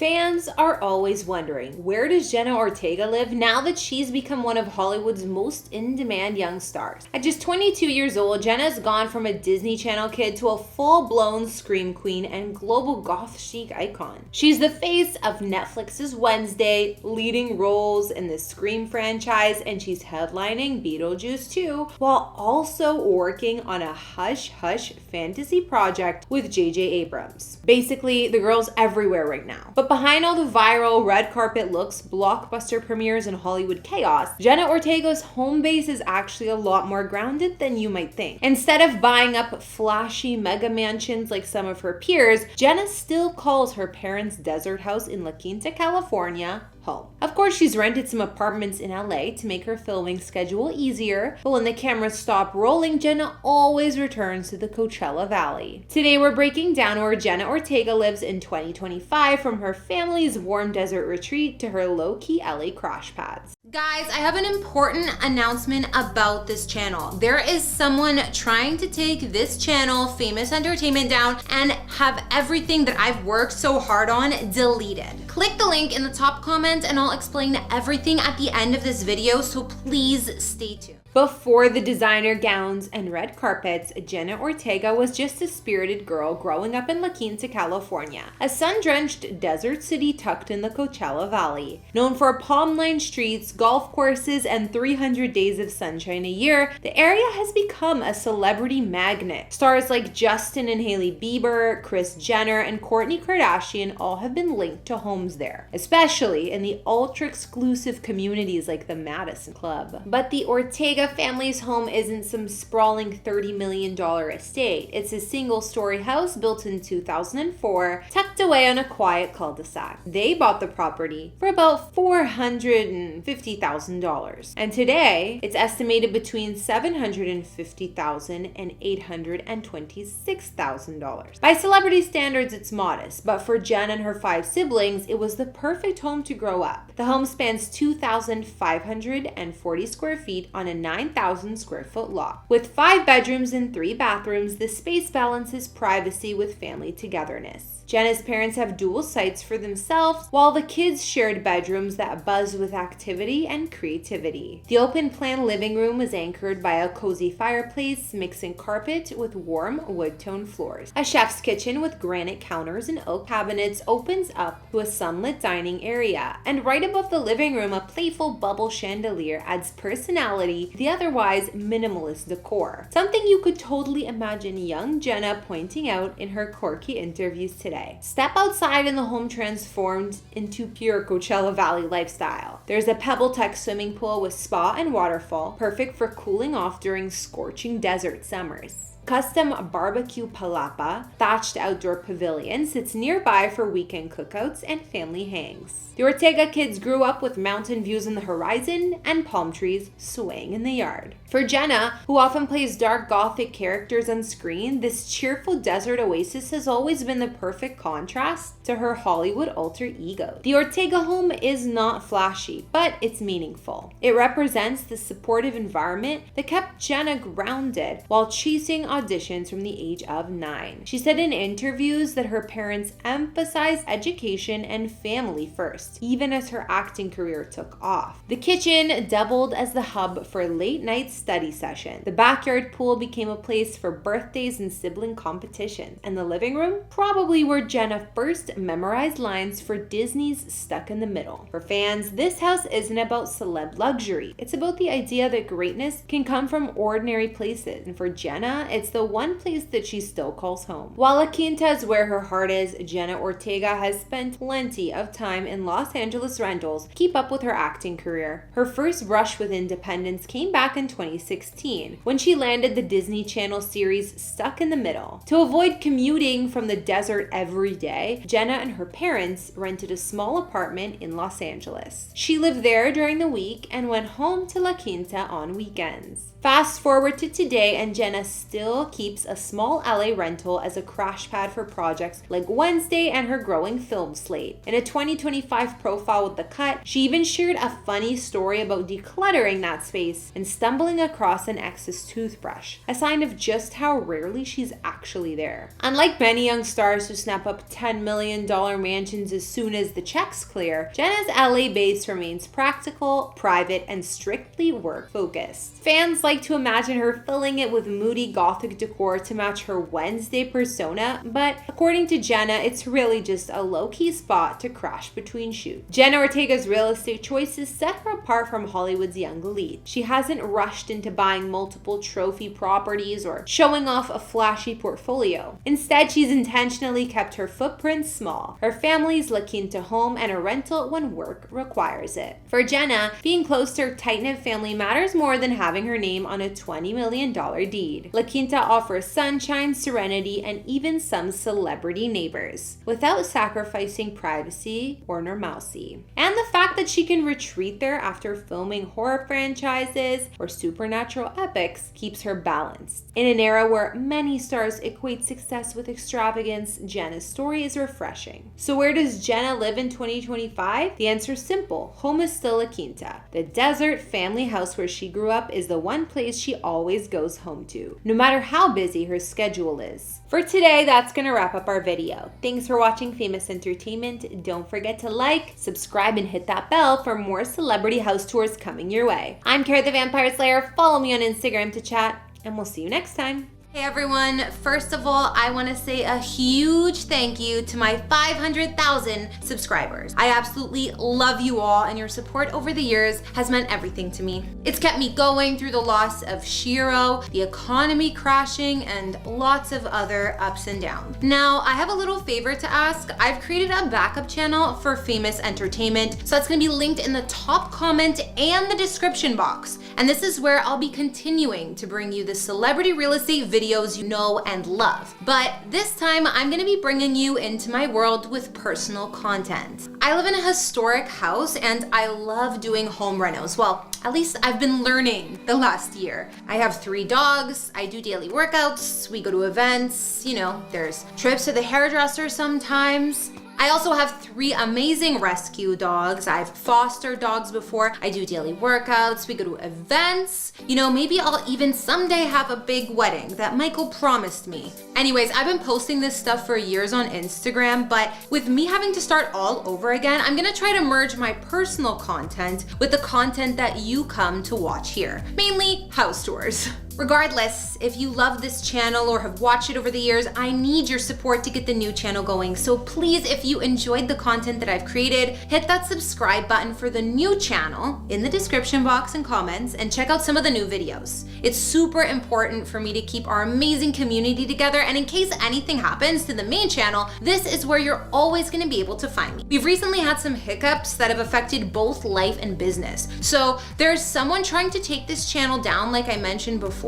Fans are always wondering, where does Jenna Ortega live now that she's become one of Hollywood's most in-demand young stars? At just 22 years old, Jenna's gone from a Disney Channel kid to a full-blown scream queen and global goth chic icon. She's the face of Netflix's Wednesday, leading roles in the Scream franchise, and she's headlining Beetlejuice 2, while also working on a hush-hush fantasy project with J.J. Abrams. Basically, the girl's everywhere right now. But behind all the viral red carpet looks, blockbuster premieres, and Hollywood chaos, Jenna Ortega's home base is actually a lot more grounded than you might think. Instead of buying up flashy mega mansions like some of her peers, Jenna still calls her parents' desert house in La Quinta, California, home. Of course, she's rented some apartments in LA to make her filming schedule easier, but when the cameras stop rolling, Jenna always returns to the Coachella Valley. Today, we're breaking down where Jenna Ortega lives in 2025, from her family's warm desert retreat to her low-key LA crash pads. Guys, I have an important announcement about this channel. There is someone trying to take this channel, Famous Entertainment, down and have everything that I've worked so hard on deleted. Click the link in the top comment and I'll explain everything at the end of this video, so please stay tuned. Before the designer gowns and red carpets, Jenna Ortega was just a spirited girl growing up in La Quinta, California, a sun-drenched desert city tucked in the Coachella Valley. Known for palm-lined streets, golf courses, and 300 days of sunshine a year, the area has become a celebrity magnet. Stars like Justin and Hailey Bieber, Kris Jenner, and Kourtney Kardashian all have been linked to homes there, especially in the ultra-exclusive communities like the Madison Club. But the Ortega family's home isn't some sprawling $30 million estate. It's a single-story house built in 2004, tucked away on a quiet cul-de-sac. They bought the property for about $450,000, and today it's estimated between $750,000 and $826,000. By celebrity standards, it's modest, but for Jen and her 5 siblings, it was the perfect home to grow up. The home spans 2,540 square feet on a 9,000 square foot lot. With 5 bedrooms and 3 bathrooms, the space balances privacy with family togetherness. Jenna's parents have dual sites for themselves, while the kids shared bedrooms that buzz with activity and creativity. The open-plan living room is anchored by a cozy fireplace, mixing carpet with warm wood-tone floors. A chef's kitchen with granite counters and oak cabinets opens up to a sunlit dining area, and right above the living room, a playful bubble chandelier adds personality to the otherwise minimalist decor. Something you could totally imagine young Jenna pointing out in her quirky interviews today. Step outside and the home transformed into pure Coachella Valley lifestyle. There's a pebble-tech swimming pool with spa and waterfall, perfect for cooling off during scorching desert summers. Custom barbecue palapa, thatched outdoor pavilion sits nearby for weekend cookouts and family hangs. The Ortega kids grew up with mountain views on the horizon and palm trees swaying in the yard. For Jenna, who often plays dark gothic characters on screen, this cheerful desert oasis has always been the perfect contrast to her Hollywood alter ego. The Ortega home is not flashy, but it's meaningful. It represents the supportive environment that kept Jenna grounded while chasing auditions from the age of 9. She said in interviews that her parents emphasized education and family first, even as her acting career took off. The kitchen doubled as the hub for late-night study sessions. The backyard pool became a place for birthdays and sibling competitions. And the living room? Probably where Jenna first memorized lines for Disney's Stuck in the Middle. For fans, this house isn't about celeb luxury. It's about the idea that greatness can come from ordinary places. And for Jenna, it's the one place that she still calls home. While La Quinta is where her heart is, Jenna Ortega has spent plenty of time in Los Angeles rentals to keep up with her acting career. Her first brush with independence came back in 2016 when she landed the Disney Channel series Stuck in the Middle. To avoid commuting from the desert every day, Jenna and her parents rented a small apartment in Los Angeles. She lived there during the week and went home to La Quinta on weekends. Fast forward to today, and Jenna still Hill keeps a small LA rental as a crash pad for projects like Wednesday and her growing film slate. In a 2025 profile with The Cut, she even shared a funny story about decluttering that space and stumbling across an ex's toothbrush, a sign of just how rarely she's actually there. Unlike many young stars who snap up $10 million mansions as soon as the checks clear, Jenna's LA base remains practical, private, and strictly work-focused. Fans like to imagine her filling it with moody gothic decor to match her Wednesday persona, but according to Jenna, it's really just a low-key spot to crash between shoots. Jenna Ortega's real estate choices set her apart from Hollywood's young elite. She hasn't rushed into buying multiple trophy properties or showing off a flashy portfolio. Instead, she's intentionally kept her footprint small, her family's La Quinta home, and a rental when work requires it. For Jenna, being close to her tight-knit family matters more than having her name on a $20 million deed. La Quinta offers sunshine, serenity, and even some celebrity neighbors, without sacrificing privacy or normalcy. And the fact that she can retreat there after filming horror franchises or supernatural epics keeps her balanced. In an era where many stars equate success with extravagance, Jenna's story is refreshing. So where does Jenna live in 2025? The answer is simple. Home is still La Quinta. The desert family house where she grew up is the one place she always goes home to, no matter how busy her schedule is. For today, that's gonna wrap up our video. Thanks for watching Famous Entertainment. Don't forget to like, subscribe, and hit that bell for more celebrity house tours coming your way. I'm Kara the Vampire Slayer. Follow me on Instagram to chat, and we'll see you next time. Hey everyone, first of all, I want to say a huge thank you to my 500,000 subscribers. I absolutely love you all, and your support over the years has meant everything to me. It's kept me going through the loss of Shiro, the economy crashing, and lots of other ups and downs. Now, I have a little favor to ask. I've created a backup channel for Famous Entertainment, so that's going to be linked in the top comment and the description box. And this is where I'll be continuing to bring you the celebrity real estate videos you know and love. But this time, I'm gonna be bringing you into my world with personal content. I live in a historic house and I love doing home renos. Well, at least I've been learning the last year. I have 3 dogs, I do daily workouts, we go to events, there's trips to the hairdresser sometimes. I also have 3 amazing rescue dogs. I've fostered dogs before. I do daily workouts. We go to events. Maybe I'll even someday have a big wedding that Michael promised me. Anyways, I've been posting this stuff for years on Instagram, but with me having to start all over again, I'm gonna try to merge my personal content with the content that you come to watch here, mainly house tours. Regardless, if you love this channel or have watched it over the years, I need your support to get the new channel going. So please, if you enjoyed the content that I've created, hit that subscribe button for the new channel in the description box and comments, and check out some of the new videos. It's super important for me to keep our amazing community together, and in case anything happens to the main channel, this is where you're always gonna be able to find me. We've recently had some hiccups that have affected both life and business. So there's someone trying to take this channel down, like I mentioned before,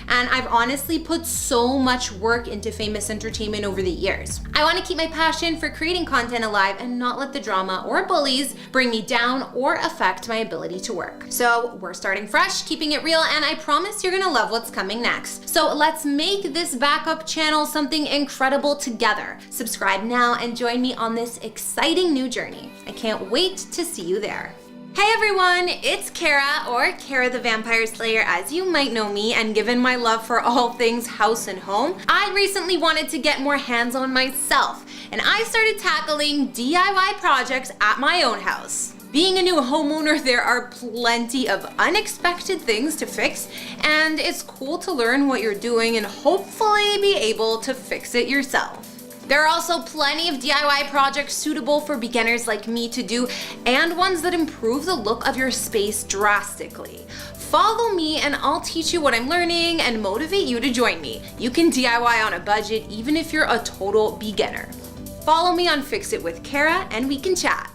and I've honestly put so much work into Famous Entertainment over the years. I want to keep my passion for creating content alive and not let the drama or bullies bring me down or affect my ability to work. So we're starting fresh, keeping it real, and I promise you're gonna love what's coming next. So let's make this backup channel something incredible together. Subscribe now and join me on this exciting new journey. I can't wait to see you there. Hey everyone, it's Kara, or Kara the Vampire Slayer as you might know me, and given my love for all things house and home, I recently wanted to get more hands-on myself, and I started tackling DIY projects at my own house. Being a new homeowner, there are plenty of unexpected things to fix, and it's cool to learn what you're doing and hopefully be able to fix it yourself. There are also plenty of DIY projects suitable for beginners like me to do, and ones that improve the look of your space drastically. Follow me and I'll teach you what I'm learning and motivate you to join me. You can DIY on a budget even if you're a total beginner. Follow me on Fix It with Kara and we can chat.